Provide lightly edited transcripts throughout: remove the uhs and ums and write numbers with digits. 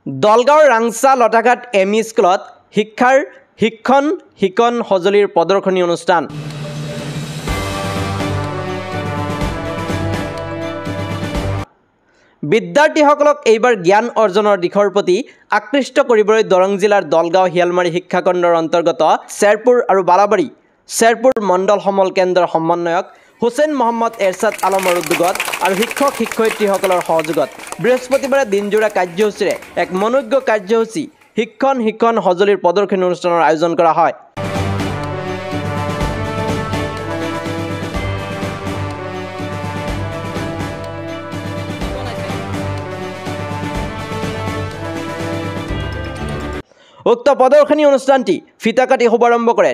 দলগাঁৱৰ ৰাংচা লতাঘাট ME স্কুলত শিক্ষাৰ শিক্ষণ সঁজুলিৰ প্ৰদৰ্শনী অনুষ্ঠান। বিদ্যাৰ্থীসকলক এইবাৰ জ্ঞান অৰ্জনৰ দিশৰ প্ৰতি আকৃষ্ট কৰিবলৈ দৰং জিলাৰ দলগাঁও শিয়ালমাৰী শিক্ষাখণ্ডৰ অন্তৰ্গত শ্বেৰপুৰ আৰু বালাবাৰী শ্বেৰপুৰ মণ্ডল সমল কেন্দ্ৰৰ সমন্বয়ক হুছেইন মহম্মদ এৰছাদ আলমৰ উদ্যোগত আৰু শিক্ষক-শিক্ষয়িত্ৰীসকলৰ সহযোগত বৃহস্পতিবাৰে দিনজোৰা কাৰ্যসূচীৰে এক মনোজ্ঞ কাৰ্যসূচী শিক্ষণ সঁজুলিৰ প্ৰদৰ্শনী অনুষ্ঠানৰ আয়োজন কৰা হয়। উক্ত প্ৰদৰ্শনী অনুষ্ঠানটি ফিতা কাটি শুভাৰম্ভ কৰে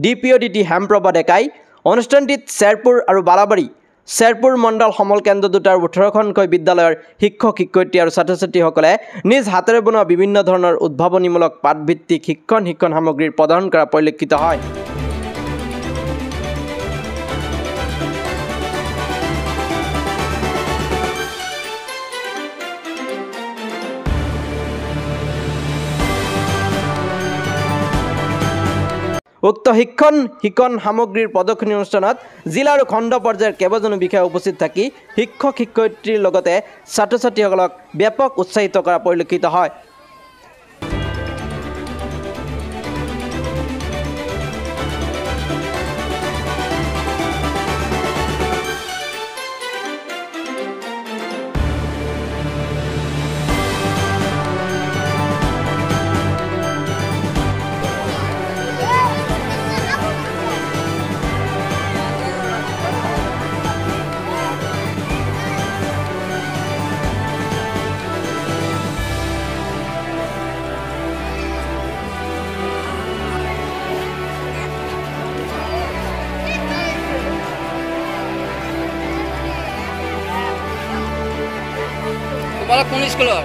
DPODT হেমপ্ৰভা ডেকাই। অনুষ্ঠানটিত শ্বেৰপুৰ আৰু বালাবাৰী শ্বেৰপুৰ মণ্ডল সমল কেন্দ্ৰ দুটাৰ 18খনকৈ বিদ্যালয়ৰ শিক্ষক-শিক্ষয়িত্ৰী আৰু ছাত্ৰ-ছাত্ৰীসকলে নিজ হাতেৰে বনোৱা বিভিন্ন ধৰণৰ উদ্ভাৱনীমূলক পাঠভিত্তিক শিক্ষণ সামগ্ৰীৰ প্ৰদৰ্শন কৰা পৰিলক্ষিত হয়। উক্ত শিক্ষণ সামগ্ৰীৰ প্ৰদৰ্শনী অনুষ্ঠানত জিলা আৰু খণ্ড পৰ্যায়ৰ কেইবাজনো বিষয়া উপস্থিত থাকি শিক্ষক-শিক্ষয়িত্ৰীৰ লগতে ছাত্ৰ-ছাত্ৰীসকলক ব্যাপক উৎসাহিত কৰা পৰিলক্ষিত হয়। কোন স্কুলৰ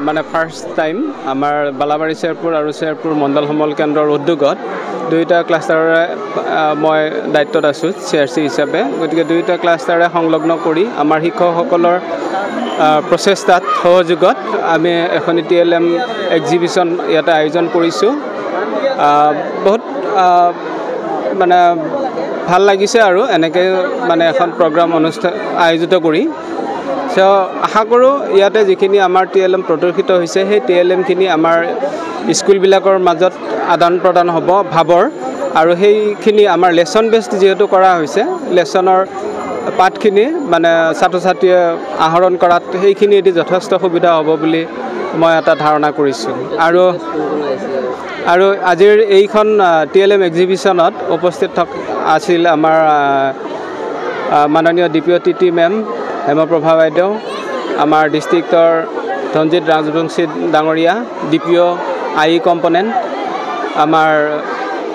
মানে ফাৰ্ষ্ট টাইম আমাৰ বালাবাৰী শ্বেৰপুৰ আৰু শ্বেৰপুৰ মণ্ডল সমল কেন্দ্ৰৰ উদ্যোগত দুইটা ক্লাষ্টাৰৰে মই দায়িত্বত আছোঁ CRC হিচাপে। গতিকে দুইটা ক্লাষ্টাৰে সংলগ্ন কৰি আমাৰ শিক্ষকসকলৰ প্ৰচেষ্টাত সহযোগত আমি এখন TLM এক্সিবিশ্যন ইয়াতে আয়োজন কৰিছোঁ। বহুত মানে ভাল লাগিছে আৰু এনেকৈ মানে এখন প্ৰগ্ৰাম অনুষ্ঠান আয়োজিত কৰি। আশা কৰোঁ ইয়াতে যিখিনি আমাৰ TLM প্ৰদৰ্শিত হৈছে সেই TLMখিনি আমাৰ স্কুলবিলাকৰ মাজত আদান প্ৰদান হ'ব ভাৱৰ, আৰু সেইখিনি আমাৰ লেচন বেছড যিহেতু কৰা হৈছে, লেচনৰ পাঠখিনি মানে ছাত্ৰ ছাত্ৰীয়ে আহৰণ কৰাত সেইখিনি এটি যথেষ্ট সুবিধা হ'ব বুলি মই এটা ধাৰণা কৰিছোঁ। আৰু আজিৰ এইখন TLM এক্সিবিশ্যনত উপস্থিত আছিল আমাৰ মাননীয় DPODT মেম হেমপ্ৰভা বাইদেউ, আমাৰ ডিষ্ট্ৰিক্টৰ ধনজিৎ ৰাজবংশী ডাঙৰীয়া, DPO IE কম্পনেণ্ট, আমাৰ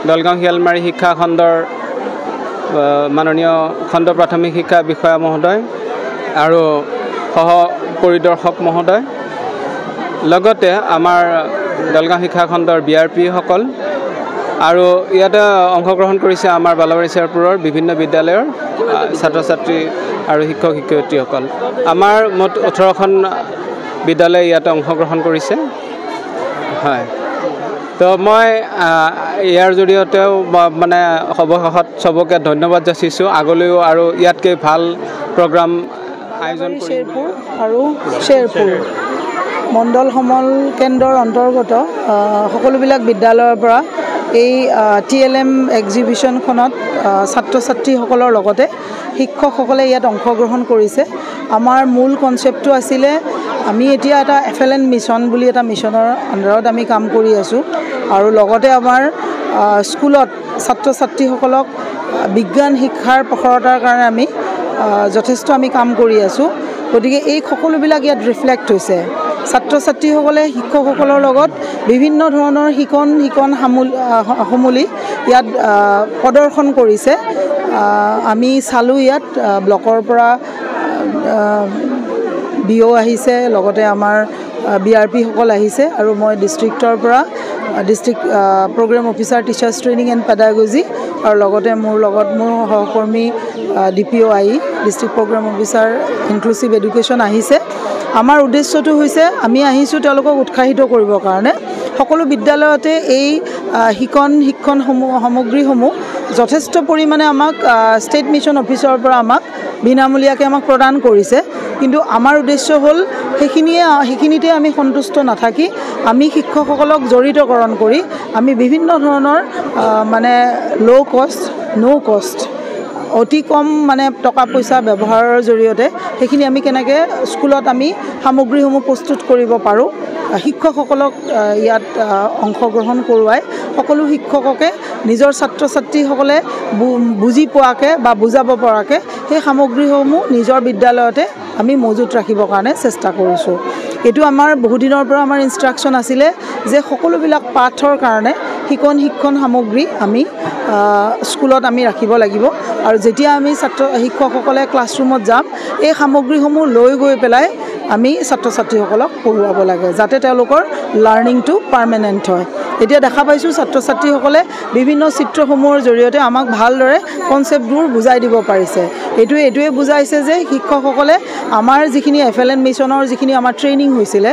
দলগাঁও শিয়ালমাৰী শিক্ষা খণ্ডৰ মাননীয় খণ্ড প্ৰাথমিক শিক্ষা বিষয়া মহোদয়, আৰু সহ পৰিদৰ্শক মহোদয় লগতে আমাৰ দলগাঁও শিক্ষাখণ্ডৰ BRP সকল আৰু ইয়াতে অংশগ্ৰহণ কৰিছে আমাৰ বালাবাৰী শ্বেৰপুৰৰ বিভিন্ন বিদ্যালয়ৰ ছাত্ৰ ছাত্ৰী আৰু শিক্ষক শিক্ষয়িত্ৰীসকল আমাৰ মুঠ 18খন বিদ্যালয় ইয়াতে অংশগ্ৰহণ কৰিছে হয় তো মই ইয়াৰ জৰিয়তেও মানে অৱশেষত সবকে ধন্যবাদ যাচিছোঁ আগলৈও আৰু ইয়াতকৈ ভাল প্ৰগ্ৰাম আয়োজন কৰি শ্বেৰপুৰ আৰু শ্বেৰপুৰ মণ্ডল সমল কেন্দ্ৰৰ অন্তৰ্গত সকলোবিলাক বিদ্যালয়ৰ পৰা এই TLM এক্সিবিশ্যনখনত ছাত্ৰ ছাত্ৰীসকলৰ লগতে শিক্ষকসকলে ইয়াত অংশগ্ৰহণ কৰিছে আমাৰ মূল কনচেপ্টটো আছিলে আমি এতিয়া এটা FLN মিছন বুলি এটা মিছনৰ আণ্ডাৰত আমি কাম কৰি আছোঁ আৰু লগতে আমাৰ স্কুলত ছাত্ৰ ছাত্ৰীসকলক বিজ্ঞান শিক্ষাৰ প্ৰসাৰতাৰ কাৰণে আমি যথেষ্ট আমি কাম কৰি আছোঁ গতিকে এই সকলোবিলাক ইয়াত ৰিফ্লেক্ট হৈছে ছাত্ৰ ছাত্ৰীসকলে শিক্ষকসকলৰ লগত বিভিন্ন ধৰণৰ শিকন সমূলি ইয়াত প্ৰদৰ্শন কৰিছে আমি চালোঁ ইয়াত ব্লকৰ পৰা BO আহিছে লগতে আমাৰ BRP সকল আহিছে আৰু মই ডিষ্ট্ৰিক্টৰ পৰা district programme officer teachers training and pedagogy আৰু লগতে মোৰ সহকৰ্মী DPO district programme officer inclusive education আহিছে আমাৰ উদ্দেশ্যটো হৈছে আমি আহিছোঁ তেওঁলোকক উৎসাহিত কৰিবৰ কাৰণে সকলো বিদ্যালয়তে এই শিক্ষণ সামগ্ৰীসমূহ যথেষ্ট পৰিমাণে আমাক ষ্টেট মিছন অফিচৰ পৰা আমাক বিনামূলীয়াকৈ আমাক প্ৰদান কৰিছে কিন্তু আমাৰ উদ্দেশ্য হ'ল সেইখিনিতে আমি সন্তুষ্ট নাথাকি আমি শিক্ষকসকলক জড়িতকৰণ কৰি আমি বিভিন্ন ধৰণৰ মানে ল' কষ্ট ন' কষ্ট অতি কম মানে টকা পইচা ব্যৱহাৰৰ জৰিয়তে সেইখিনি আমি কেনেকৈ স্কুলত আমি সামগ্ৰীসমূহ প্ৰস্তুত কৰিব পাৰোঁ শিক্ষকসকলক ইয়াত অংশগ্ৰহণ কৰোৱাই সকলো শিক্ষককে নিজৰ ছাত্ৰ ছাত্ৰীসকলে বুজি পোৱাকৈ বা বুজাব পৰাকৈ সেই সামগ্ৰীসমূহ নিজৰ বিদ্যালয়তে আমি মজুত ৰাখিবৰ কাৰণে চেষ্টা কৰিছোঁ এইটো আমাৰ বহুদিনৰ পৰা আমাৰ ইনষ্ট্ৰাকশ্যন আছিলে যে সকলোবিলাক পাঠৰ কাৰণে শিক্ষণ সামগ্ৰী আমি স্কুলত আমি ৰাখিব লাগিব আৰু যেতিয়া আমি শিক্ষকসকলে ক্লাছৰুমত যাম এই সামগ্ৰীসমূহ লৈ গৈ পেলাই আমি ছাত্ৰ ছাত্ৰীসকলক পঢ়ুৱাব লাগে যাতে তেওঁলোকৰ লাৰ্ণিংটো পাৰ্মানেণ্ট হয় এতিয়া দেখা পাইছোঁ ছাত্ৰ ছাত্ৰীসকলে বিভিন্ন চিত্ৰসমূহৰ জৰিয়তে আমাক ভালদৰে কনচেপ্টবোৰ বুজাই দিব পাৰিছে এইটোৱে বুজাইছে যে শিক্ষকসকলে আমাৰ যিখিনি FLN মিছনৰ যিখিনি আমাৰ ট্ৰেইনিং হৈছিলে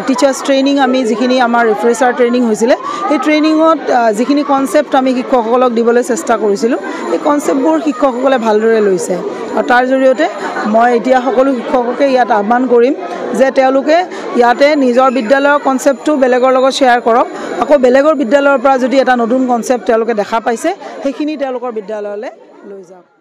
টিচাৰ্ছ ট্ৰেইনিং আমি যিখিনি আমাৰ ৰিফ্ৰেছাৰ ট্ৰেইনিং হৈছিলে সেই ট্ৰেইনিঙত যিখিনি কনচেপ্ট আমি শিক্ষকসকলক দিবলৈ চেষ্টা কৰিছিলোঁ এই কনচেপ্টবোৰ শিক্ষকসকলে ভালদৰে লৈছে আৰু তাৰ জৰিয়তে মই এতিয়া সকলো শিক্ষককে ইয়াত আহ্বান কৰিম যে তেওঁলোকে ইয়াতে নিজৰ বিদ্যালয়ৰ কনচেপ্টটো বেলেগৰ লগত শ্বেয়াৰ কৰক আকৌ বেলেগৰ বিদ্যালয়ৰ পৰা যদি এটা নতুন কনচেপ্ট তেওঁলোকে দেখা পাইছে সেইখিনি তেওঁলোকৰ বিদ্যালয়লৈ লৈ যাওক